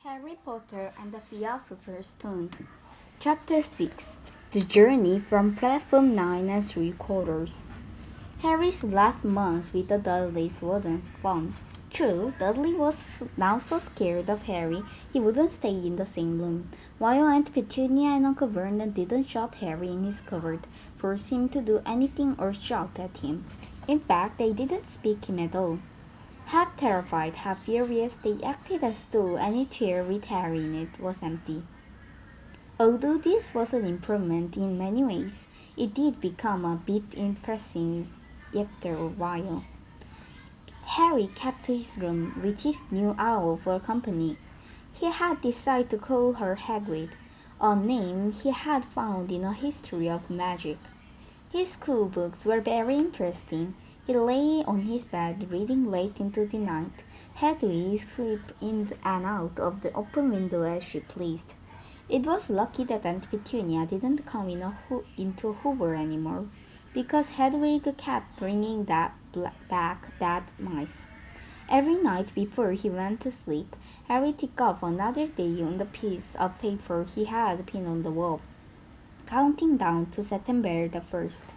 Harry Potter and the Philosopher's Stone. Chapter 6. The Journey from Platform 9 and 3/4. Harry's last month with the Dudleys wasn't fun. True, Dudley was now so scared of Harry he wouldn't stay in the same room, while Aunt Petunia and Uncle Vernon didn't shut Harry in his cupboard, force him to do anything or shout at him. In fact, they didn't speak him at all. Half terrified, half furious, they acted as though any chair with Harry in it was empty. Although this was an improvement in many ways, it did become a bit depressing after a while. Harry kept to his room with his new owl for company. He had decided to call her Hagrid, a name he had found in a history of magic. His school books were very interesting. He lay on his bed reading late into the night. Hedwig swept in and out of the open window as she pleased. It was lucky that Aunt Petunia didn't come into Hoover anymore, because Hedwig kept bringing back that mice. Every night before he went to sleep, Harry ticked off another day on the piece of paper he had pinned on the wall, counting down to September the 1st.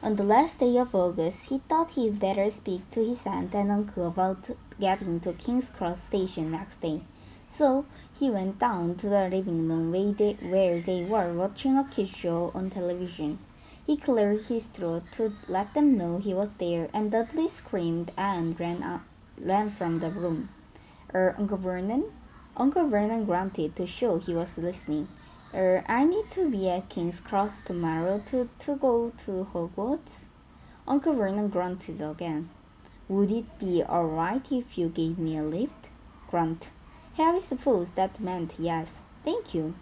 On the last day of August, he thought he'd better speak to his aunt and uncle about getting to King's Cross Station next day. So he went down to the living room where they were watching a kids show on television. He cleared his throat to let them know he was there, and Dudley screamed and ran from the room. Uncle Vernon? Uncle Vernon grunted to show he was listening. I need to be at King's Cross tomorrow to go to Hogwarts. Uncle Vernon grunted again. Would it be alright if you gave me a lift? Grunt. Harry supposed that meant yes. Thank you.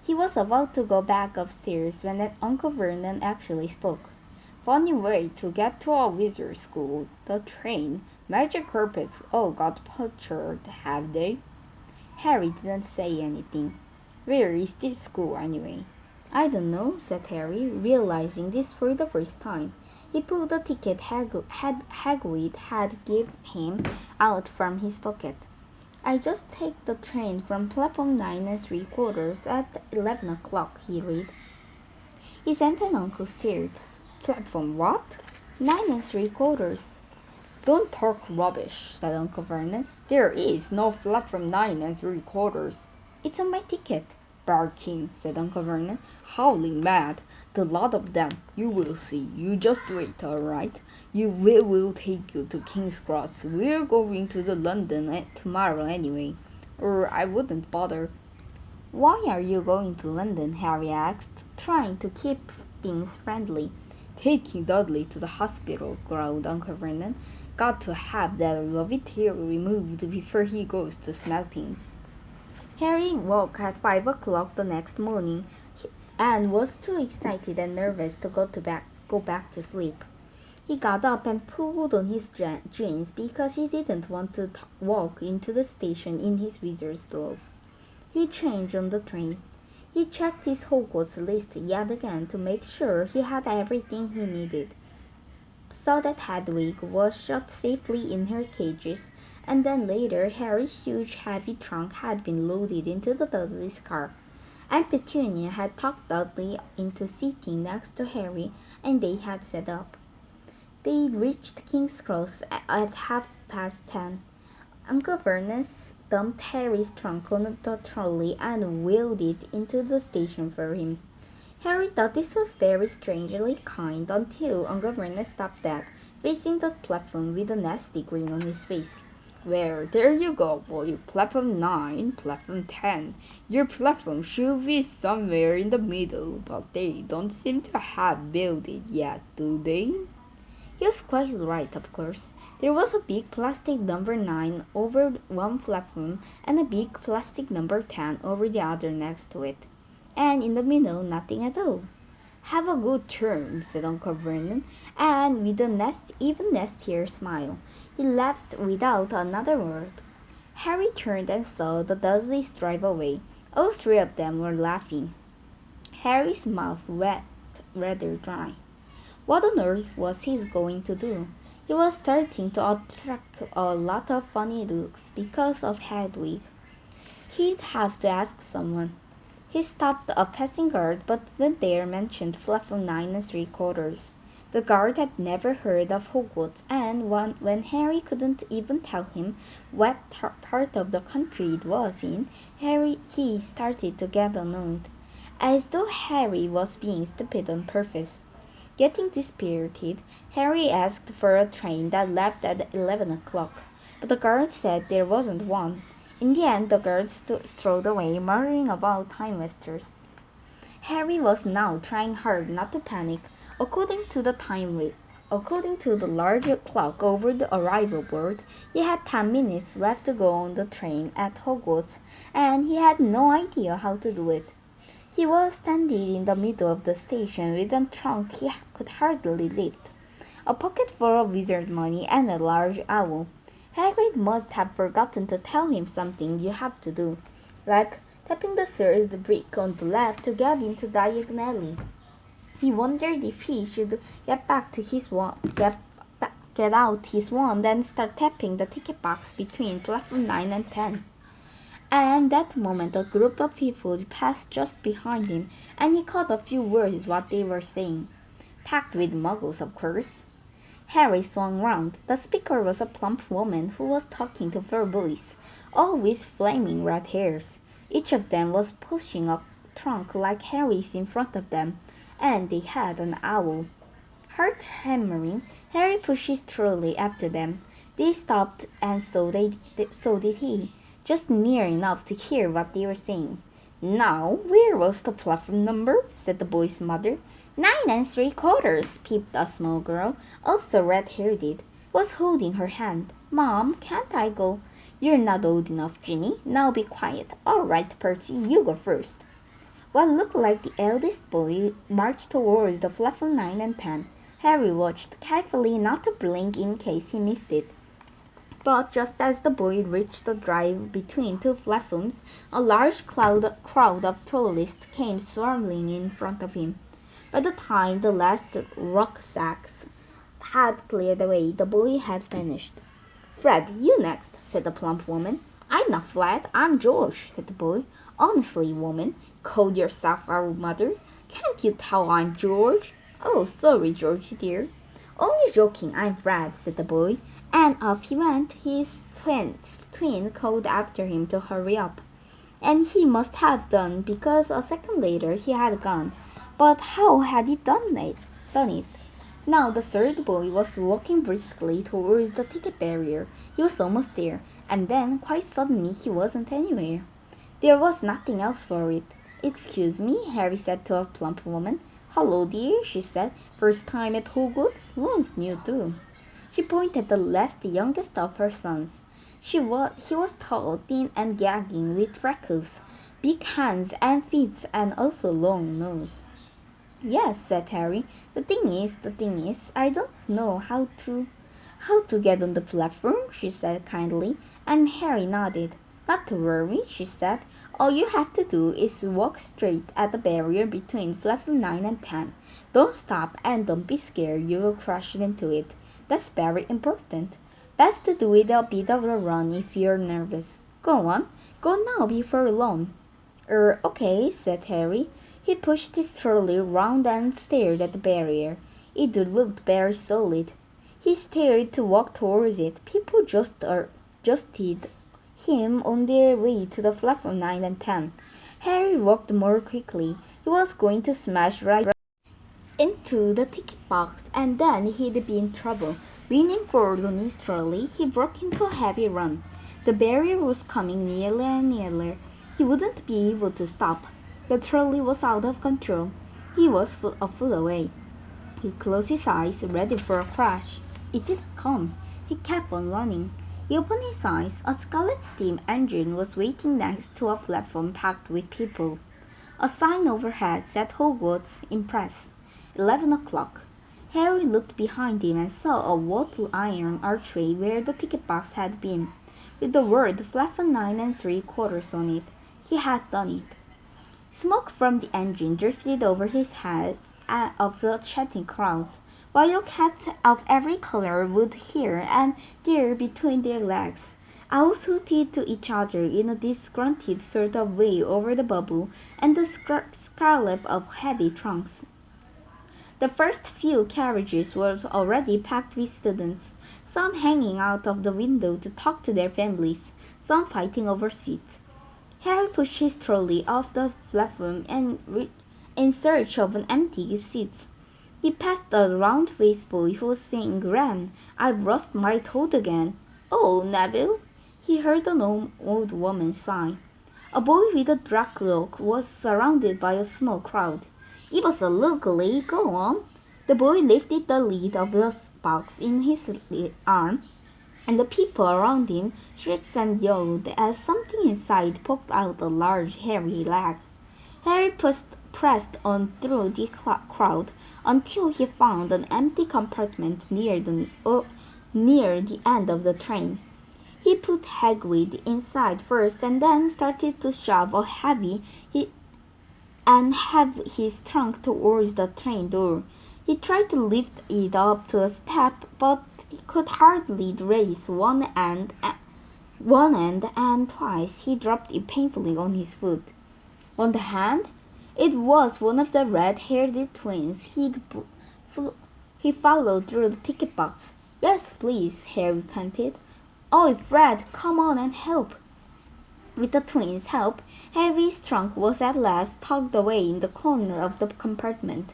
He was about to go back upstairs when Uncle Vernon actually spoke. Funny way to get to a wizard school. The train. Magic carpets all got punctured, have they? Harry didn't say anything. Where is this school anyway? I don't know, said Harry, realizing this for the first time. He pulled the ticket Hagrid had given him out from his pocket. I just take the train from platform 9 and 3/4 at 11 o'clock, he read. His aunt and uncle stared. Platform what? 9 and 3/4. Don't talk rubbish, said Uncle Vernon. There is no platform 9 and 3/4. It's on my ticket. Barking, said Uncle Vernon, howling mad. The lot of them. You will see. You just wait, all right? We will take you to King's Cross. We're going to the London tomorrow anyway. Or I wouldn't bother. Why are you going to London? Harry asked, trying to keep things friendly. Taking Dudley to the hospital, growled Uncle Vernon. Got to have that lovely tail removed before he goes to smell things. Harry woke at 5 o'clock the next morning and was too excited and nervous to go back to sleep. He got up and pulled on his jeans because he didn't want to walk into the station in his wizard's robe. He changed on the train. He checked his Hogwarts list yet again to make sure he had everything he needed. Saw that Hedwig was shut safely in her cages, and then later Harry's huge heavy trunk had been loaded into the Dudley's car. Aunt Petunia had talked Dudley into sitting next to Harry, and they had set up. They reached King's Cross at 10:30. Uncle Vernon dumped Harry's trunk on the trolley and wheeled it into the station for him. Harry thought this was very strangely kind until Uncle Vernon stopped dead, facing the platform with a nasty grin on his face. Well, there you go, boy. Platform 9, platform 10. Your platform should be somewhere in the middle, but they don't seem to have built it yet, do they? He was quite right, of course. There was a big plastic number 9 over one platform and a big plastic number 10 over the other next to it. And in the middle, nothing at all. Have a good turn, said Uncle Vernon, and with an even nastier smile. He left without another word. Harry turned and saw the Dursleys drive away. All three of them were laughing. Harry's mouth went rather dry. What on earth was he going to do? He was starting to attract a lot of funny looks because of Hedwig. He'd have to ask someone. He stopped a passing guard but didn't dare mention platform 9 3/4. The guard had never heard of Hogwarts, and when Harry couldn't even tell him what part of the country it was in, he started to get annoyed, as though Harry was being stupid on purpose. Getting dispirited, Harry asked for a train that left at 11 o'clock, but the guard said there wasn't one. In the end, the guard strode away, muttering about time wasters. Harry was now trying hard not to panic. According to the large clock over the arrival board, he had 10 minutes left to go on the train at Hogwarts, and he had no idea how to do it. He was standing in the middle of the station with a trunk he could hardly lift, a pocket full of wizard money, and a large owl. Hagrid must have forgotten to tell him something you have to do, like tapping the third brick on the left to get into diagonally. He wondered if he should get out his wand and start tapping the ticket box between platform 9 and 10. And that moment a group of people passed just behind him, and he caught a few words what they were saying. Packed with muggles, of course. Harry swung round. The speaker was a plump woman who was talking to four boys, all with flaming red hairs. Each of them was pushing a trunk like Harry's in front of them, and they had an owl. Heart hammering, Harry pushed his trolley after them. They stopped, and so did he, just near enough to hear what they were saying. "Now, where was the platform number?" said the boy's mother. 9 3/4, peeped a small girl, also red-haired, was holding her hand. "Mom, can't I go?" "You're not old enough, Ginny. Now be quiet. All right, Percy, you go first." What looked like the eldest boy marched towards the platform 9 and 10. Harry watched carefully not to blink in case he missed it. But just as the boy reached the drive between two platforms, a large crowd of tourists came swarming in front of him. By the time the last rucksacks had cleared away, the boy had vanished. "Fred, you next," said the plump woman. "I'm not Fred, I'm George," said the boy. "Honestly, woman, call yourself our mother. Can't you tell I'm George?" "Oh, sorry, George dear." "Only joking, I'm Fred," said the boy, and off he went. His twin called after him to hurry up, and he must have done, because a second later he had gone. But how had he done it? Now the third boy was walking briskly towards the ticket barrier. He was almost there, and then quite suddenly he wasn't anywhere. There was nothing else for it. "Excuse me," Harry said to a plump woman. "Hello, dear," she said. "First time at Hogwarts? Lawrence knew too." She pointed the youngest of her sons. He was tall, thin, and gagging, with freckles, big hands and feet, and also long nose. "Yes," said Harry. The thing is, I don't know how to get on the platform," she said kindly, and Harry nodded. "Not to worry," she said. "All you have to do is walk straight at the barrier between platform 9 and 10. Don't stop, and don't be scared you will crash into it. That's very important. Best to do it a bit of a run if you're nervous. Go on. Go now before long." Okay," said Harry. He pushed his trolley round and stared at the barrier. It looked very solid. He started to walk towards it. People jostled him on their way to the platform 9 and 10. Harry walked more quickly. He was going to smash right into the ticket box, and then he'd be in trouble. Leaning forward on his trolley, he broke into a heavy run. The barrier was coming nearer and nearer. He wouldn't be able to stop. The trolley was out of control. He was a foot away. He closed his eyes, ready for a crash. It didn't come. He kept on running. He opened his eyes. A scarlet steam engine was waiting next to a platform packed with people. A sign overhead said Hogwarts Impress, 11 o'clock. Harry looked behind him and saw a wrought iron archway where the ticket box had been, with the word platform 9 3/4 on it. He had done it. Smoke from the engine drifted over his head of the chatting crowds, while cats of every color would here and there between their legs. Owls hooted to each other in a disgruntled sort of way over the bubble and the scarlet of heavy trunks. The first few carriages were already packed with students, some hanging out of the window to talk to their families, some fighting over seats. Harry pushed his trolley off the platform and in search of an empty seat. He passed a round-faced boy who was saying, "Gran, I've lost my toad again." "Oh, Neville," he heard an old woman sigh. A boy with a dark look was surrounded by a small crowd. "Give us a look, Lee. Go on." The boy lifted the lid of the box in his arm, and the people around him shrieked and yelled as something inside poked out a large hairy leg. Harry pressed on through the crowd until he found an empty compartment near the end of the train. He put Hagrid inside first and then started to shove have his trunk towards the train door. He tried to lift it up to a step, but he could hardly raise one end, and twice he dropped it painfully on his foot. On the hand, it was one of the red-haired twins. He followed through the ticket box. "Yes, please," Harry panted. "Oh, Fred, come on and help." With the twins' help, Harry's trunk was at last tucked away in the corner of the compartment.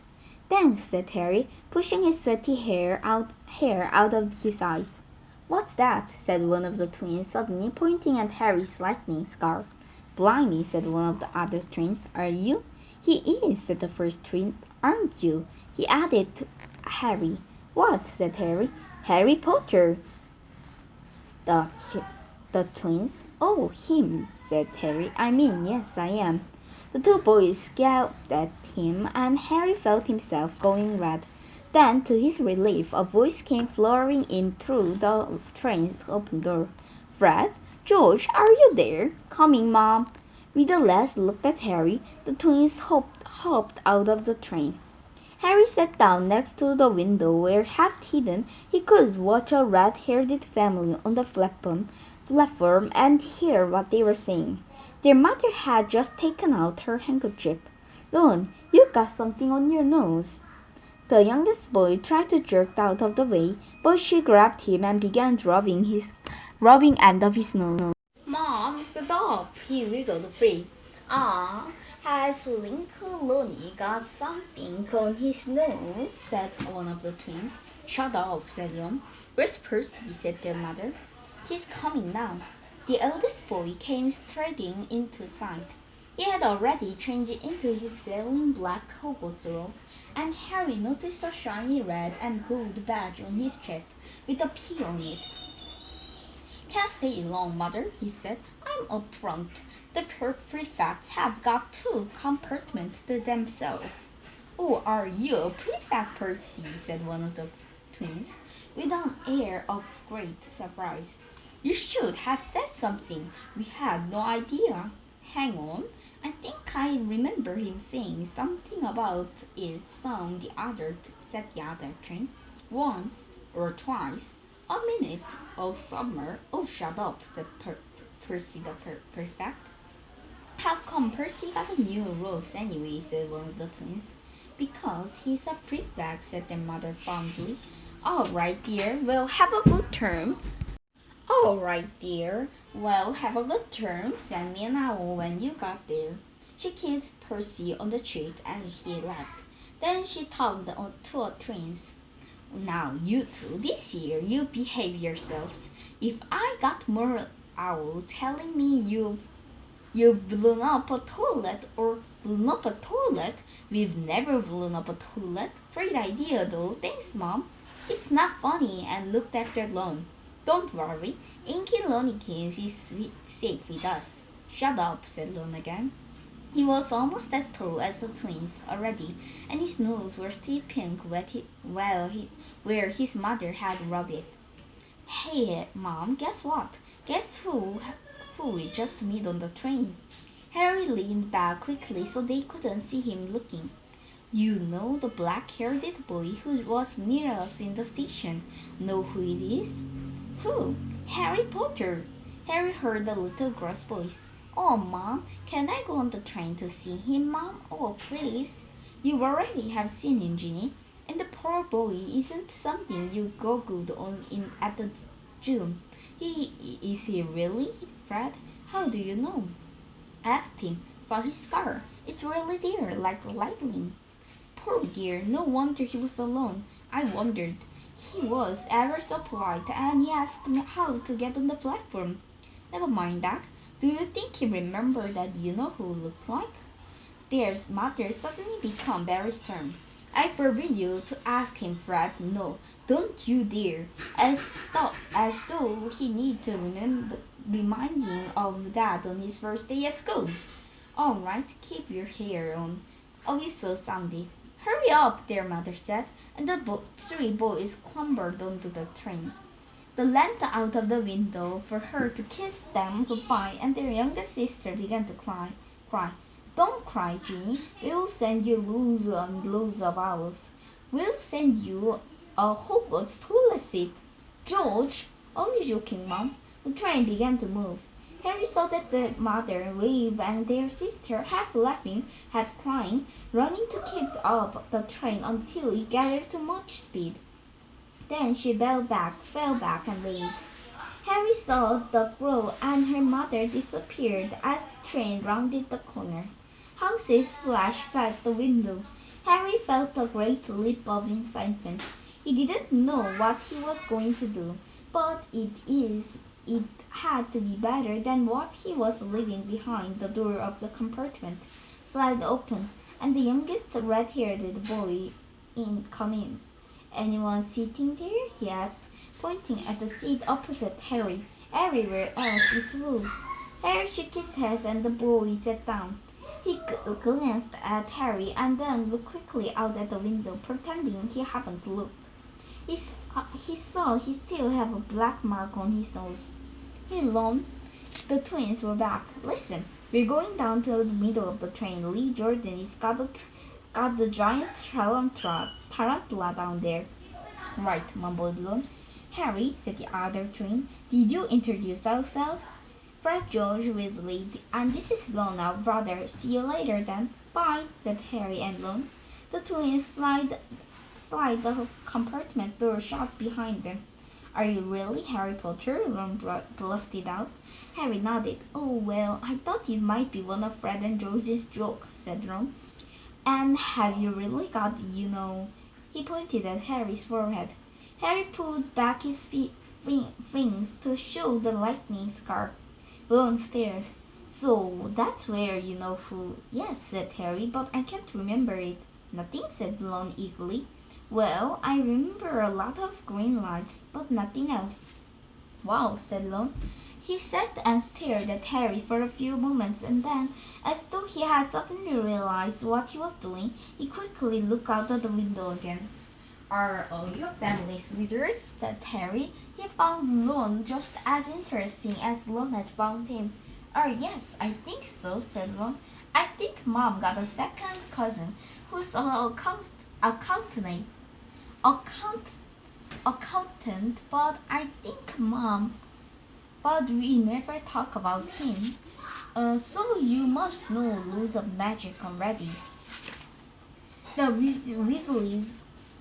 "Thanks," said Harry, pushing his sweaty hair out of his eyes. "What's that?" said one of the twins suddenly, pointing at Harry's lightning scarf. "Blimey," said one of the other twins. "Are you?" "He is," said the first twin. "Aren't you?" he added to Harry. "What?" said Harry. "Harry Potter." The twins. "Oh, him," said Harry. "I mean, yes, I am." The two boys gaped at him, and Harry felt himself going red. Then, to his relief, a voice came flowing in through the train's open door. "Fred? George, are you there?" "Coming, Mom." With the last look at Harry, the twins hopped out of the train. Harry sat down next to the window where, half hidden, he could watch a red-haired family on the platform and hear what they were saying. Their mother had just taken out her handkerchief. "Ron, you've got something on your nose." The youngest boy tried to jerk out of the way, but she grabbed him and began rubbing end of his nose. "Mom, get up!" he wiggled free. Has Lincoln got something on his nose?" said one of the twins. "Shut up," said Ron. "Where's Percy?" said their mother. "He's coming now." The eldest boy came striding into sight. He had already changed into his flowing black Hogwarts robe, and Harry noticed a shiny red and gold badge on his chest with a P on it. "Can't stay long, Mother," he said. "I'm up front. The prefects have got 2 compartments to themselves." "Oh, are you a prefect, Percy?" said one of the twins, with an air of great surprise. "You should have said something. We had no idea." "Hang on. I think I remember him saying something about it said the other twin. "Once or twice. A minute. Oh, summer." "Oh, shut up," said Percy the prefect. "How come Percy got a new robes anyway?" said one of the twins. "Because he's a prefect," said their mother fondly. "All right, dear. Well, have a good term." "All right, dear. Well, have a good term. Send me an owl when you got there." She kissed Percy on the cheek, and he laughed. Then she tugged on to her twins. "Now, you two, this year, you behave yourselves. If I got more owl telling me you've blown up a toilet or blown up a toilet. We've never blown up a toilet. Great idea, though. Thanks, Mom. It's not funny," and looked after Lon. "Don't worry. Inky Lonykins is safe with us." "Shut up," said Lon again. He was almost as tall as the twins already, and his nose was still pink where his mother had rubbed it. "Hey, Mom, guess what? Guess who we just met on the train?" Harry leaned back quickly so they couldn't see him looking. "You know the black-haired boy who was near us in the station. Know who it is?" "Who?" "Harry Potter." Harry heard the little girl's voice. Oh, Mom, can I go on the train to see him, Mom? Oh, please. You already have seen him, Ginny. And the poor boy isn't something you goggled on in at the zoo. Is he really, Fred? How do you know? Asked him. Saw his scar. It's really there, like lightning. Poor dear, no wonder he was alone. I wondered. He was ever so polite, and he asked me how to get on the platform. Never mind that. Do you think he remembered that you know who looked like? There's mother suddenly become very stern. I forbid you to ask him, Fred. No, don't you dare. As though he need to remember reminding of that on his first day at school. All right, keep your hair on. A whistle sounded. Hurry up, their mother said, and the three boys clambered onto the train. They leant out of the window for her to kiss them goodbye, and their youngest sister began to cry. Don't cry, Ginny. We'll send you loads and loads of owls. We'll send you a Hogwarts toilet seat. George, only joking, Mom. The train began to move. Harry saw that the mother wave and their sister, half laughing, half crying, running to keep up the train until it gathered too much speed. Then she fell back, and waved. Harry saw the girl and her mother disappeared as the train rounded the corner. Houses flashed past the window. Harry felt a great leap of excitement. He didn't know what he was going to do, but it had to be better than what he was leaving behind. The door of the compartment slid open, and the youngest red-haired boy come in. Anyone sitting there? He asked, pointing at the seat opposite Harry. Everywhere else is full. Harry shook his head and the boy sat down. He glanced at Harry and then looked quickly out at the window, pretending he hadn't looked. He saw he still had a black mark on his nose. Hey, Lon, the twins were back. Listen, we're going down to the middle of the train. Lee Jordan is got the giant tarantula down there. Right, mumbled Lon. Harry, said the other twin, did you introduce ourselves? Fred George Weasley, and this is Lon, our brother. See you later then. Bye, said Harry and Lon. The twins slide the compartment door shut behind them. Are you really Harry Potter? Ron blusted out. Harry nodded. Oh, well, I thought it might be one of Fred and George's jokes, said Ron. And have you really got, He pointed at Harry's forehead. Harry pulled back his wings to show the lightning scar. Ron stared. So that's where you know who. Yes, said Harry, but I can't remember it. Nothing, said Ron eagerly. Well, I remember a lot of green lights, but nothing else. Wow, said Ron. He sat and stared at Harry for a few moments, and then, as though he had suddenly realized what he was doing, he quickly looked out of the window again. Are all your families wizards? Said Harry. He found Ron just as interesting as Ron had found him. Yes, I think so, said Ron. I think Mom got a second cousin who's an accountant, but I think but we never talk about him. So you must know loads of magic already. The Weasleys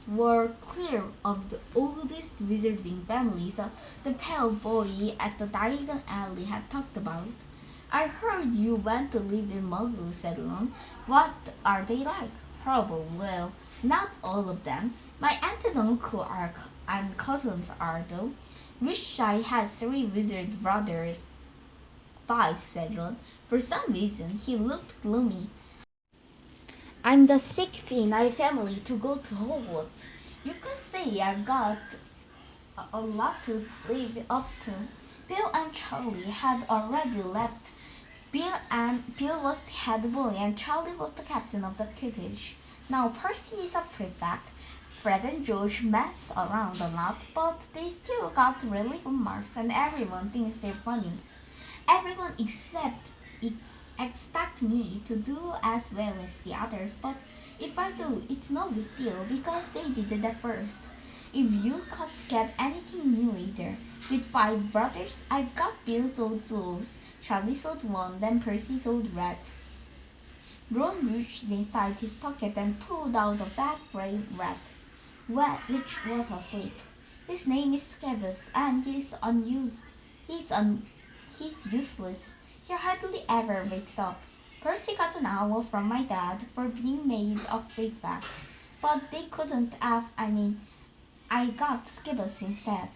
were clear of the oldest wizarding families the pale boy at the Diagon Alley had talked about. I heard you went to live in Muggle, said Ron. What are they like? Horrible. Well, not all of them. My aunt and uncle and cousins are, though. Wish I had 3 wizard brothers. 5, said Ron. For some reason, he looked gloomy. I'm the 6th in our family to go to Hogwarts. You could say I've got a lot to live up to. Bill and Charlie had already left. Bill was the head boy and Charlie was the captain of the Quidditch. Now Percy is a prefect. Fred and George mess around a lot, but they still got really good marks and everyone thinks they're funny. Everyone expect me to do as well as the others, but if I do, it's no big deal because they did it at first. if you could get anything new either. With 5 brothers, I've got Bill sold wolves, Charlie sold one, then Percy sold rat. Ron reached inside his pocket and pulled out a fat gray rat, which was asleep. His name is Scabbers, and he's un, he's useless. He hardly ever wakes up. Percy got an owl from my dad for being made of feedback, but they couldn't have. I got Skibbles instead.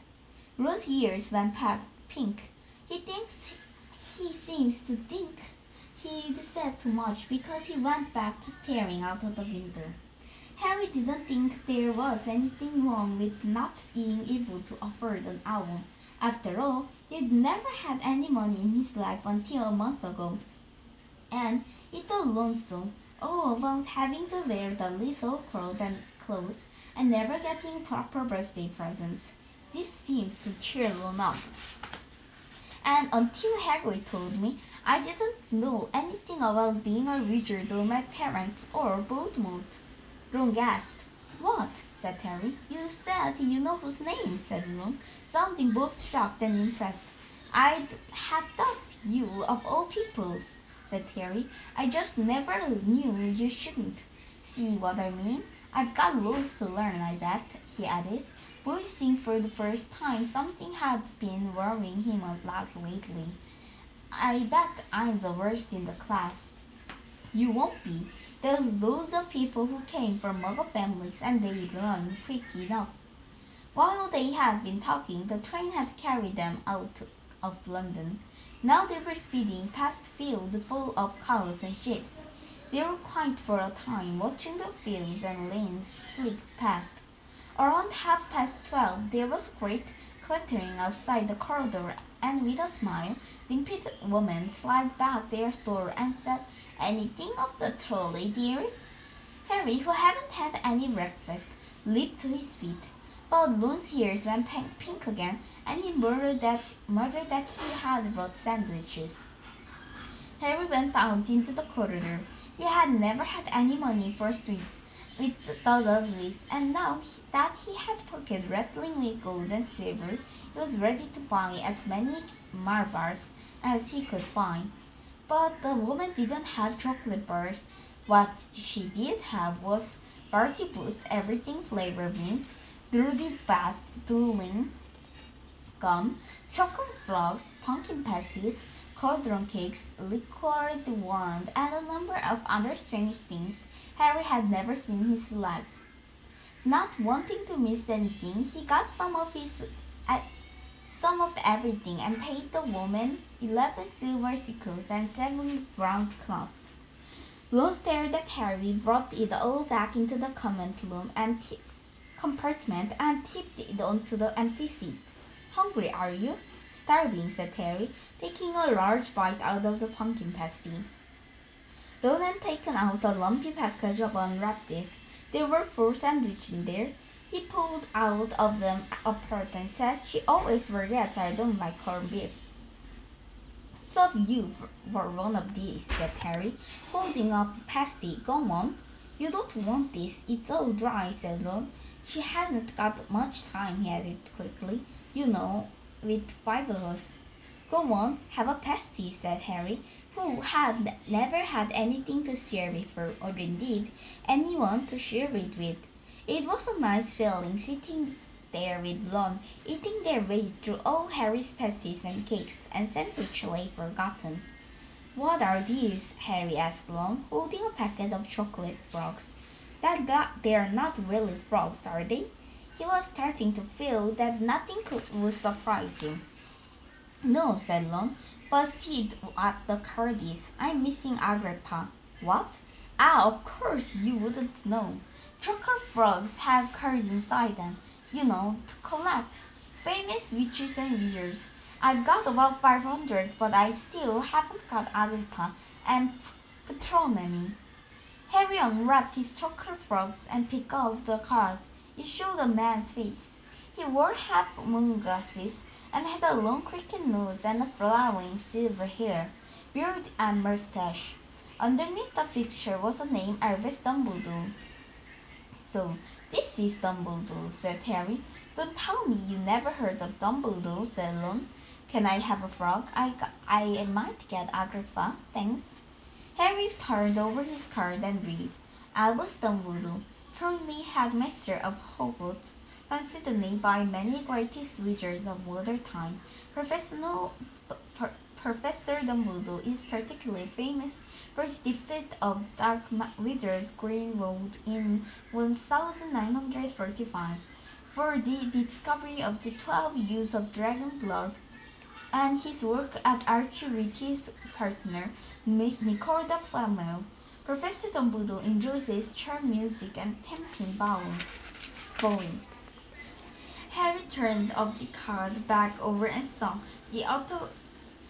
Ron's ears went pink. He seems to think he'd said too much because he went back to staring out of the window. Harry didn't think there was anything wrong with not being able to afford an owl. After all, he'd never had any money in his life until a month ago. And it alonso all about having to wear the little curled and clothes and never getting proper birthday presents. This seems to cheer Lon up. And until Harry told me, I didn't know anything about being a wizard or my parents or Voldemort. Ron gasped. What? Said Harry. You said you know whose name, said Ron, sounding both shocked and impressed. I'd have thought you of all peoples, said Harry. I just never knew you shouldn't. See what I mean? I've got loads to learn, I bet, he added, voicing for the first time something had been worrying him a lot lately. I bet I'm the worst in the class. You won't be. There's loads of people who came from Muggle families and they learn quick enough. While they had been talking, the train had carried them out of London. Now they were speeding past fields full of cows and sheep. They were quiet for a time, watching the fields and lanes flick past. Around 12:30, there was a great clattering outside the corridor, and with a smile, the impudent woman slid back their door and said, Anything of the trolley, dears? Harry, who hadn't had any breakfast, leaped to his feet. But Ron's ears went pink again, and he murmured that he had brought sandwiches. Harry went out into the corridor. He had never had any money for sweets with the Dursleys, and now that he had pocket rattling with gold and silver, he was ready to buy as many Marbars as he could find. But the woman didn't have chocolate bars. What she did have was Bertie Boots everything flavor beans, Drury Fast dueling gum, chocolate frogs, pumpkin pasties, cauldron cakes, liquored wand, and a number of other strange things Harry had never seen in his life. Not wanting to miss anything, he got some of everything and paid the woman 11 silver sickles and 7 bronze cloths. Ron stared at Harry, brought it all back into the compartment and tipped it onto the empty seat. Hungry, are you? Starving, said Harry, taking a large bite out of the pumpkin pasty. Ron had taken out a lumpy package and unwrapped it. There were 4 sandwiches in there. He pulled out of them a part and said, She always forgets I don't like corned beef. So you for one of these, said Harry, holding up a pasty. Go on. You don't want this. It's all dry, said Ron. She hasn't got much time, he added quickly. You know, with 5 of us. Go on, have a pasty, said Harry, who had never had anything to share before, or indeed anyone to share it with. It was a nice feeling sitting there with Ron, eating their way through all Harry's pasties and cakes, and sandwich lay forgotten. What are these? Harry asked Ron, holding a packet of chocolate frogs. They're not really frogs, are they? He was starting to feel that nothing would surprise him. No, said Ron, but see what the card is. I'm missing Agrippa. What? Ah, of course you wouldn't know. Chocolate frogs have cards inside them, you know, to collect. Famous witches and wizards. I've got about 500, but I still haven't got Agrippa and Patronymi. Harry unwrapped his chocolate frogs and picked up the card. It showed a man's face. He wore half-moon glasses and had a long crooked nose and a flowing silver hair, beard and mustache. Underneath the picture was a name, Albus Dumbledore. "So, this is Dumbledore," said Harry. "Don't tell me you never heard of Dumbledore," said Ron. "Can I have a frog? I might get Agrippa, thanks." Harry turned over his card and read, "Albus Dumbledore, currently headmaster of Hogwarts, considered by many greatest wizards of modern time. Professor Dumbledore is particularly famous for his defeat of Dark Wizards Greenwood in 1945, for the discovery of the 12 use of dragon blood, and his work at archery with his partner, Nicorda Flamel. Professor Dumbledore enjoys charm music and tempting bowing." Harry turned of the card back over and saw the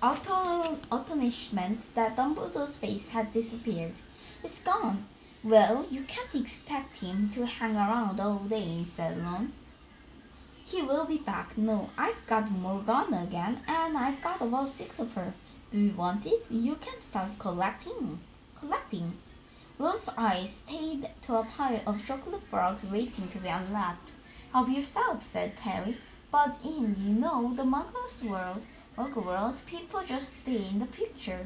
astonishment that Dumbledore's face had disappeared. "It's gone." "Well, you can't expect him to hang around all day," said Ron. "He will be back. No, I've got Morgana again, and I've got about 6 of her. Do you want it? You can start collecting." Ron's eyes stayed to a pile of chocolate frogs waiting to be unwrapped. "Help yourself," said Harry. "But the Muggle world, people just stay in the picture."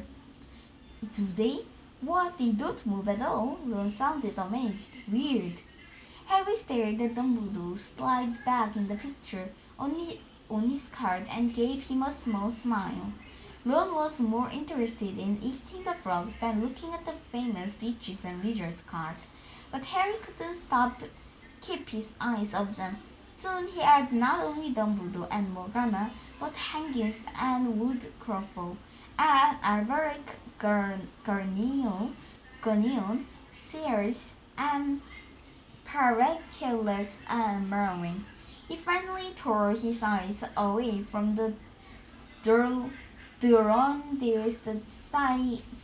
"Do they? What, they don't move at all?" Ron sounded amazed. "Weird." Harry stared at Dumbledore slide back in the picture on his card and gave him a small smile. Ron was more interested in eating the frogs than looking at the famous witches and wizards card, but Harry couldn't keep his eyes off them. Soon he had not only Dumbledore and Morgana, but Hangins and Woodcroft, and Alberic Gurneon, Sears, and Paracelsus and Merlin. He finally tore his eyes away from the Durandus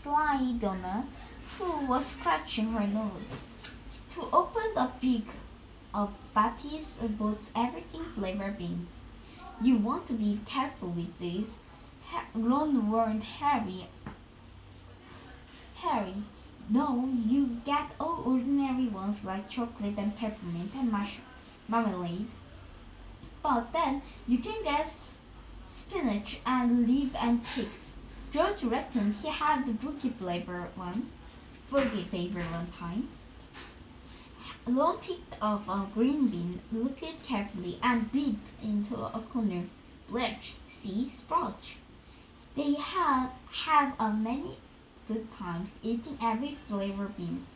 Slydona, who was scratching her nose, to open a big of Batty's Boots Everything flavor beans. "You want to be careful with these," Ron warned Harry. "No, you get all ordinary ones like chocolate and peppermint and marmalade. But then you can get spinach and leaf and tips." George reckoned he had the foggy flavor one time. Ron picked up a green bean, looked it carefully, and bit into a corner. "Bletch, see, Sprouch." They have a many good times eating every flavor beans.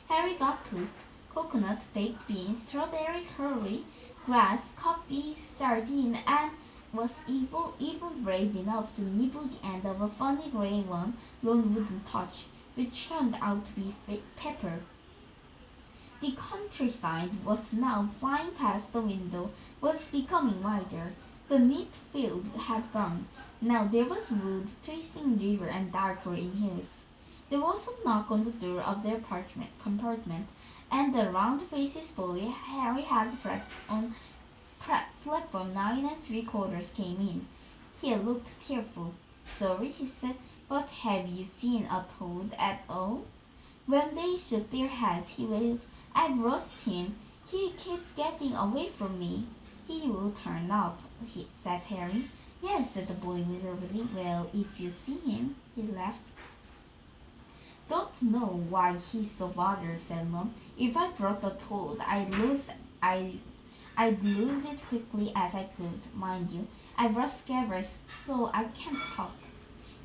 Harry got toast, coconut, baked beans, strawberry curry, grass, coffee, sardine, and was even brave enough to nibble the end of a funny gray one Ron wouldn't touch, which turned out to be pepper. The countryside was now flying past the window, was becoming wider. The neat field had gone. Now there was wood, twisting river, and dark green hills. There was a knock on the door of their compartment, and the round-faced boy Harry had pressed on platform 9 3/4 came in. He looked tearful. "Sorry," he said, "but have you seen a toad at all?" When they shook their heads, he wailed, "I've lost him. He keeps getting away from me." "He will turn up," said Harry. "Yes," said the boy miserably. "Well, if you see him," he laughed. "Don't know why he's so bothered," said Ron. "If I brought a toad, I'd lose it quickly as I could. Mind you, I've lost scabbers, so I can't talk."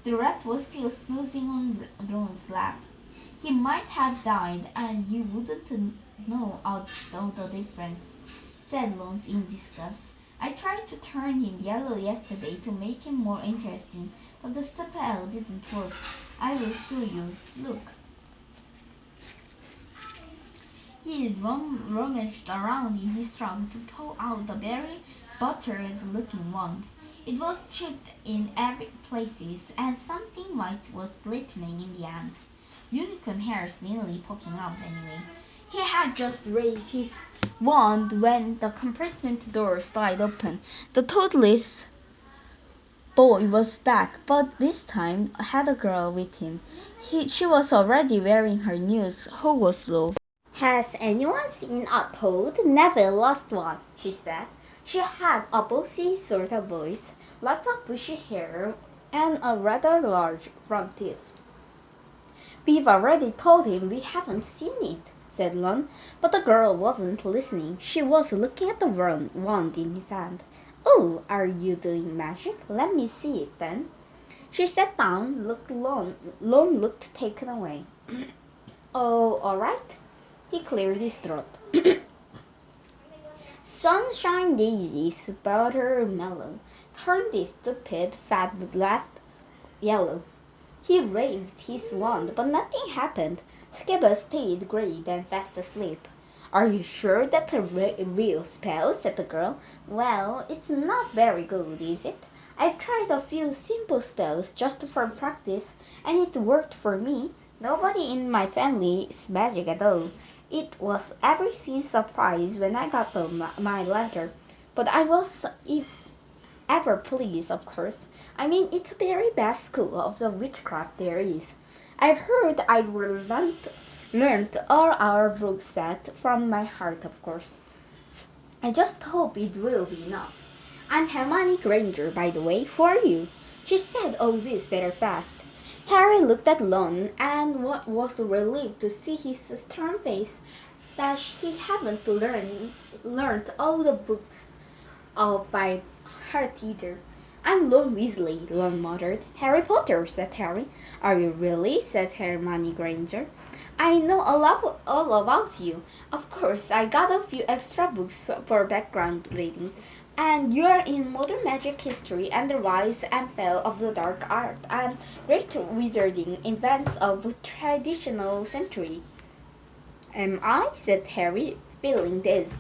The rat was still snoozing on Ron's lap. "He might have died, and you wouldn't know the difference," said Ron in disgust. "I tried to turn him yellow yesterday to make him more interesting, but the spell didn't work. I will show you. Look." He rummaged around in his trunk to pull out a very buttered-looking wand. It was chipped in every places, and something white was glittering in the end. Unicorn hairs nearly poking out anyway. He had just raised his wand when the compartment door slid open. The toadless boy was back, but this time had a girl with him. She was already wearing her new Hogwarts robe. Has anyone seen a toad? Never lost one, she said. She had a bossy sort of voice, lots of bushy hair, and a rather large front teeth. We've already told him we haven't seen it, said Lon, but the girl wasn't listening. She was looking at the wand in his hand. Oh, are you doing magic? Let me see it then. She sat down, Lon looked taken away. Oh, all right. He cleared his throat. Sunshine daisies, buttermelon, turned this stupid fat blat yellow. He waved his wand, but nothing happened. Skibba stayed gray, then fast asleep. Are you sure that's a real spell? Said the girl. Well, it's not very good, is it? I've tried a few simple spells just for practice, and it worked for me. Nobody in my family is magic at all. It was everything surprised when I got my letter, but I was ever pleased, of course. I mean, it's the very best school of the witchcraft there is. I've heard I learned all our books set from my heart, of course. I just hope it will be enough. I'm Hermione Granger, by the way. Who are you? She said all this very fast. Harry looked at Lon and was relieved to see his stern face that he hadn't learned all the books by heart either. I'm Lon Weasley, Lon muttered. Harry Potter, said Harry. Are you really? Said Hermione Granger. I know all about you. Of course, I got a few extra books for background reading. And you are in modern magic history and the rise and fall of the dark art and great wizarding events of traditional century. Am I? Said Harry, feeling dazed.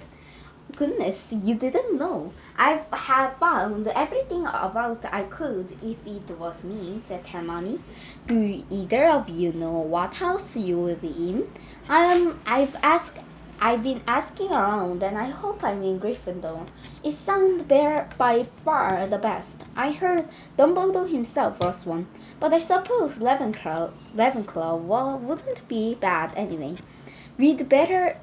Goodness, you didn't know. I have found everything about I could if it was me, said Hermione. Do either of you know what house you will be in? I've been asking around and I hope I'm in Gryffindor. It sounds by far the best. I heard Dumbledore himself was one, but I suppose Ravenclaw wouldn't be bad anyway. We better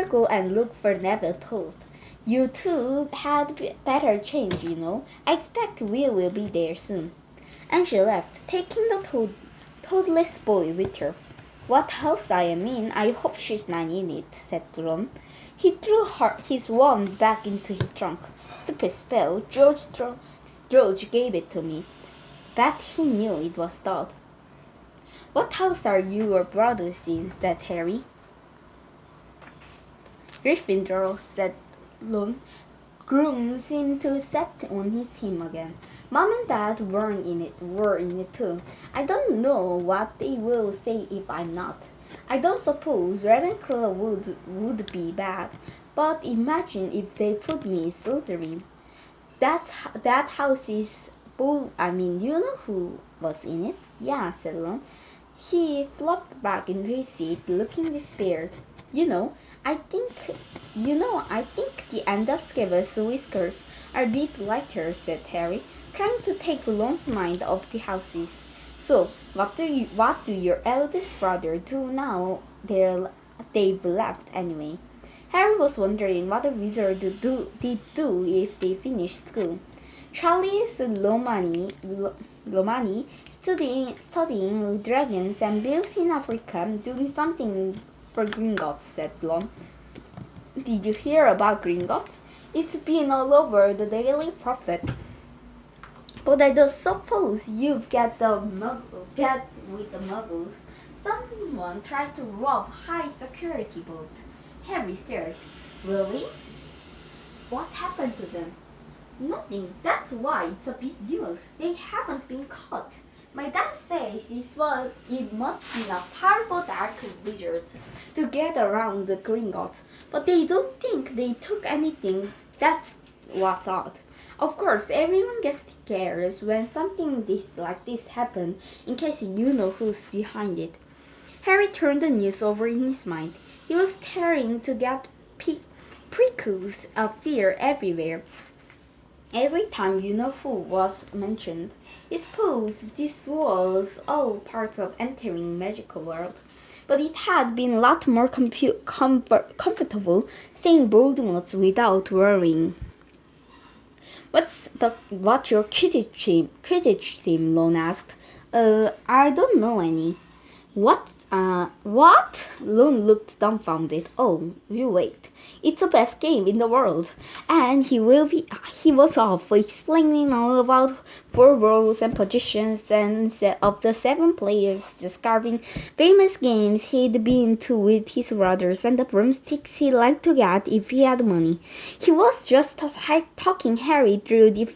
go and look for Neville Toad. You two had better change, you know. I expect we will be there soon. And she left, taking the toadless boy with her. What house I am in, I hope she's not in it, said Ron. He threw his wand back into his trunk. Stupid spell, George gave it to me. Bet he knew it was Todd. What house are your brothers in, said Harry. Gryffindor, said Lon. Groom seemed to set on his hymn again. Mom and Dad were in it too. I don't know what they will say if I'm not. I don't suppose Ravenclaw would be bad, but imagine if they put me in Slytherin. That house is full. I mean, you know who was in it? Yeah, said Lon. He flopped back into his seat, looking despaired. I think the end of Skibber's whiskers are a bit lighter, said Harry, trying to take Lon's mind off the houses. So, what do your eldest brother do now they've left anyway? Harry was wondering what a wizard did do if they finished school. Charlie is Lomani, studying dragons and bills in Africa, doing something for Gringotts, said Lon. Did you hear about Gringotts? It's been all over the Daily Prophet. But I don't suppose you've get with the muggles. Someone tried to rob high security boat. Harry stared. Really? What happened to them? Nothing. That's why it's a big news. They haven't been caught. My dad says it must be a powerful dark wizard to get around the Gringotts, but they don't think they took anything. That's what's odd. Of course, everyone gets scared when something like this happens, in case you know who's behind it. Harry turned the news over in his mind. He was starting to get prickles of fear everywhere. Every time you know who was mentioned, I suppose this was all part of entering magical world. but it had been a lot more comfortable saying Voldemort without worrying. What's your Quidditch team? Lon asked. I don't know any. What? Lon looked dumbfounded. Oh, you wait. It's the best game in the world. And he was off explaining all about 4 roles and positions and of the 7 players, describing famous games he'd been to with his brothers and the broomsticks he liked to get if he had money. He was just talking Harry through the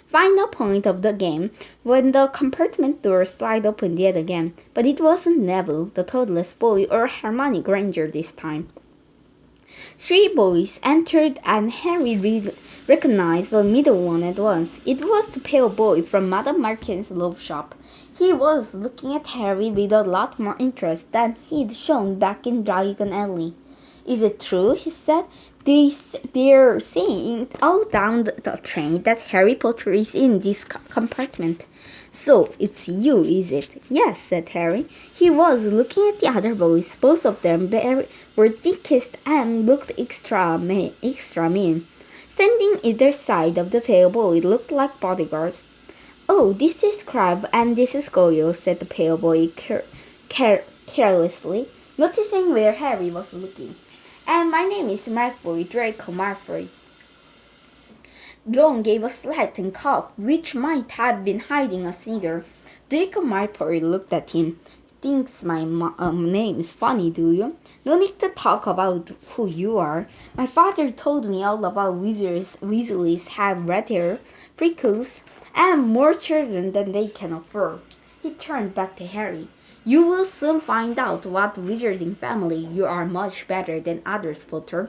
final point of the game when the compartment door slid open yet again, but it wasn't Neville, the toddless boy, or Hermione Granger this time. 3 boys entered and Harry recognized the middle one at once. It was the pale boy from Madame Markin's loaf shop. He was looking at Harry with a lot more interest than he'd shown back in Diagon Alley. Is it true? He said. They're saying all down the train that Harry Potter is in this compartment. So, it's you, is it? Yes, said Harry. He was looking at the other boys. Both of them were thickest and looked extra mean. Standing either side of the pale boy looked like bodyguards. Oh, this is Crabbe and this is Goyle, said the pale boy carelessly, noticing where Harry was looking. And my name is Malfoy, Draco Malfoy. Ron gave a slight cough, which might have been hiding a sneer. Draco Malfoy looked at him. Thinks my name's funny, do you? No need to talk about who you are. My father told me all about wizards. Weasleys have red hair, freckles, and more children than they can afford. He turned back to Harry. You will soon find out what wizarding family you are much better than others, Potter.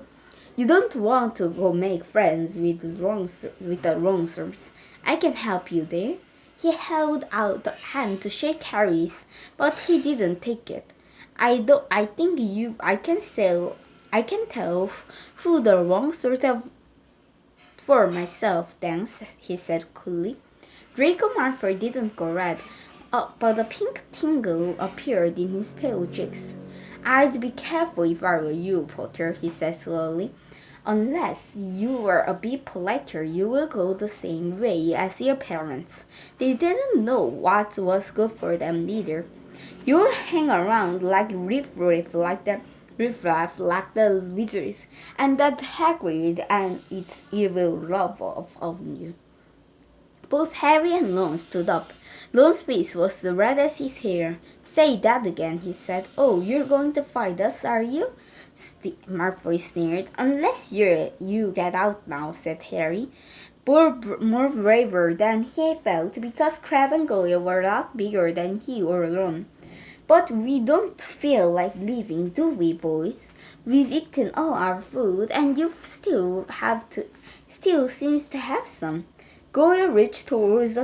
You don't want to go make friends with the wrongsters. I can help you there. He held out a hand to shake Harry's, but he didn't take it. I can tell who the wrongsters are for myself, thanks, he said coolly. Draco Malfoy didn't go red. But a pink tingle appeared in his pale cheeks. I'd be careful if I were you, Potter, he said slowly. Unless you were a bit politer, you will go the same way as your parents. They didn't know what was good for them neither. You'll hang around like riff-raff like the wizards, and that Hagrid and its evil love of you. Both Harry and Ron stood up. Ron's face was as red as his hair. Say that again, he said. Oh, you're going to fight us, are you? Malfoy sneered. Unless you get out now, said Harry, more braver than he felt because Crabbe and Goyle were a lot bigger than he or Ron. But we don't feel like leaving, do we, boys? We've eaten all our food, and you still seems to have some. Goyle reached towards the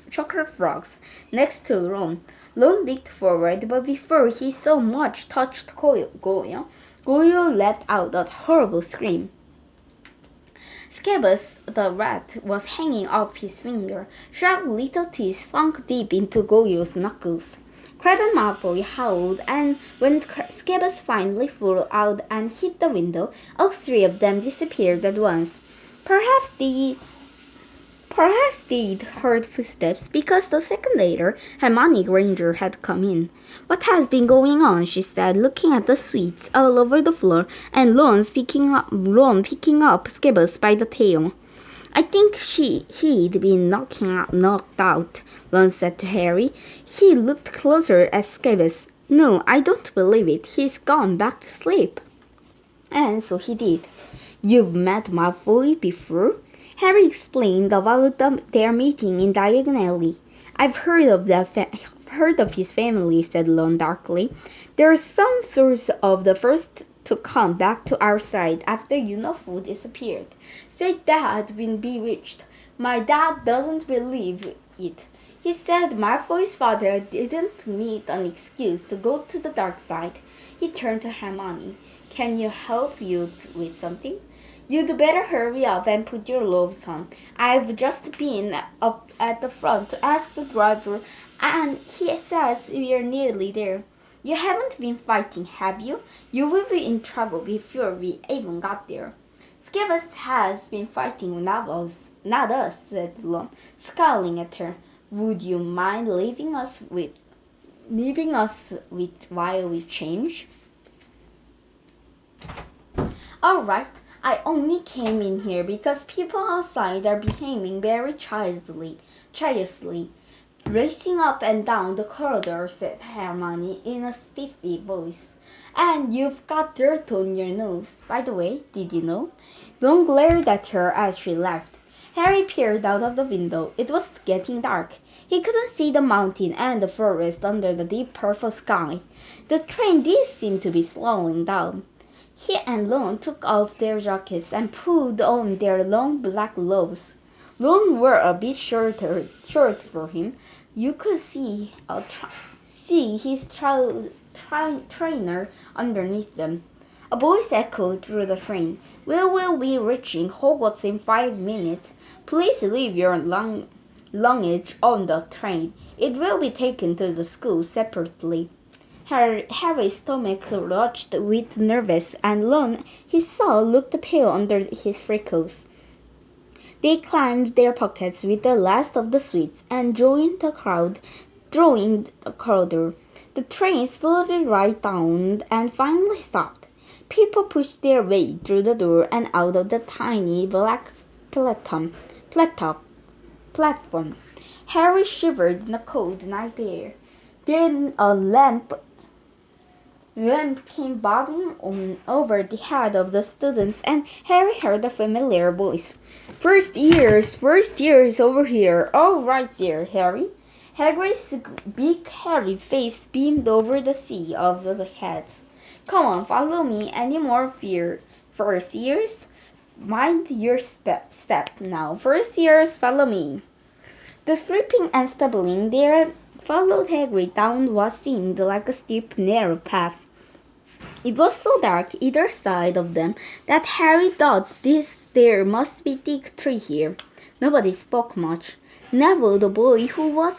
chocolate frogs next to Ron. Ron leaped forward, but before he so much touched Goyle let out a horrible scream. Scabbers the rat was hanging off his finger. Sharp little teeth sunk deep into Goyle's knuckles. Crabbe and Malfoy howled, and when Scabbers finally flew out and hit the window, all 3 of them disappeared at once. Perhaps they'd heard footsteps because the second later, Hermione Granger had come in. What has been going on? She said, looking at the sweets all over the floor and Ron picking up Scabbers by the tail. I think he'd been knocked out, Ron said to Harry. He looked closer at Scabbers. No, I don't believe it. He's gone back to sleep. And so he did. You've met Malfoy before? Harry explained about their meeting in Diagon Alley. I've heard of his family, said Ron darkly. They're some sorts of the first to come back to our side after you-know-who disappeared. Said Dad been bewitched. My dad doesn't believe it. He said Malfoy's father didn't need an excuse to go to the dark side. He turned to Hermione. Can you help you with something? You'd better hurry up and put your gloves on. I've just been up at the front to ask the driver, and he says we're nearly there. You haven't been fighting, have you? You will be in trouble before we even got there. Scabbers has been fighting, not us, said Lon, scowling at her. Would you mind leaving us with while we change? All right, I only came in here because people outside are behaving very childishly. Racing up and down the corridor, said Hermione in a stiffy voice. And you've got dirt on your nose. By the way, did you know? Ron glared at her as she left. Harry peered out of the window. It was getting dark. He couldn't see the mountain and the forest under the deep purple sky. The train did seem to be slowing down. He and Ron took off their jackets and put on their long black gloves. Ron wore a bit short for him. You could see his trainer underneath them. A voice echoed through the train. We will be reaching Hogwarts in 5 minutes. Please leave your luggage on the train. It will be taken to the school separately. Harry's stomach lurched with nervous, and Ron, he saw, looked pale under his freckles. They climbed their pockets with the last of the sweets and joined the crowd through the corridor. The train slowed right down and finally stopped. People pushed their way through the door and out of the tiny black platform. Harry shivered in the cold night air. Then a lamp came bobbing on over the head of the students, and Harry heard a familiar voice. First years over here. All right there, Harry. Hagrid's big hairy face beamed over the sea of the heads. Come on, follow me. Any more fear? First years? Mind your step now. First years, follow me. The slipping and stumbling there followed Hagrid down what seemed like a steep, narrow path. It was so dark either side of them that Harry thought there must be thick tree here. Nobody spoke much. Neville, the boy who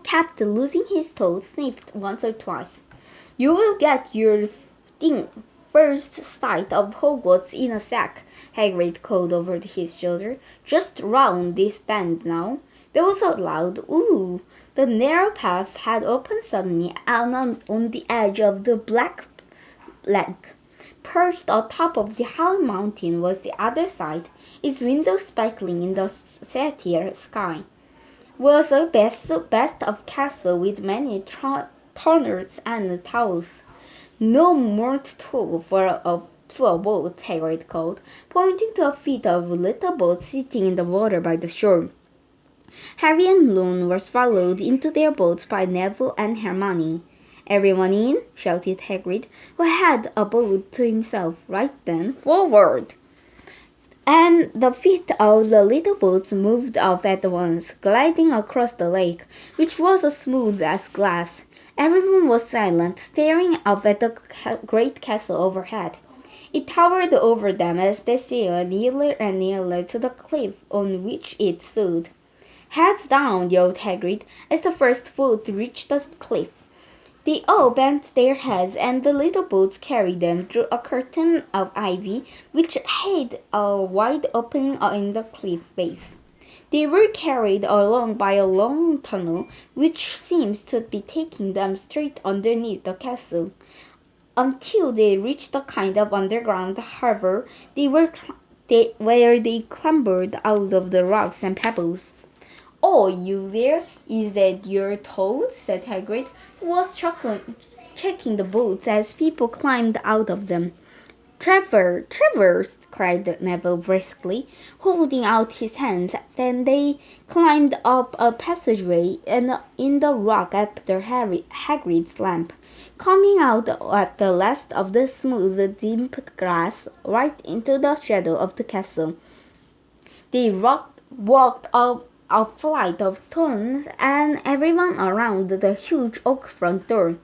kept losing his toes, sniffed once or twice. You will get your first sight of Hogwarts in a sec, Hagrid called over his shoulder. Just round this bend now. There was a loud ooh. The narrow path had opened suddenly, and on the edge of the black lake, perched atop of the high mountain, was the other side, its windows sparkling in the satire sky. Was a best of castle with many tunnels and towers. No more tool to a boat, Hagrid called, pointing to a fleet of little boats sitting in the water by the shore. Harry and Ron were followed into their boats by Neville and Hermione. Everyone in, shouted Hagrid, who had a boat to himself. Right then, forward! And the feet of the little boats moved off at once, gliding across the lake, which was as smooth as glass. Everyone was silent, staring up at the great castle overhead. It towered over them as they sailed nearer and nearer to the cliff on which it stood. Heads down, yelled Hagrid, as the first boat reached the cliff. They all bent their heads, and the little boats carried them through a curtain of ivy which hid a wide opening in the cliff face. They were carried along by a long tunnel which seemed to be taking them straight underneath the castle. Until they reached a kind of underground harbor, where they clambered out of the rocks and pebbles. Oh, you there? Is that your toad? Said Hagrid, who was checking the boats as people climbed out of them. Trevor! Cried Neville briskly, holding out his hands. Then they climbed up a passageway in the rock after Hagrid's lamp, coming out at the last of the smooth, damp grass right into the shadow of the castle. They walked up a flight of stones, and everyone around the huge oak front door.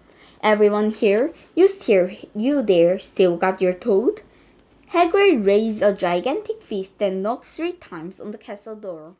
Everyone here? You there, still got your toad? Hagrid raised a gigantic fist and knocked 3 times on the castle door.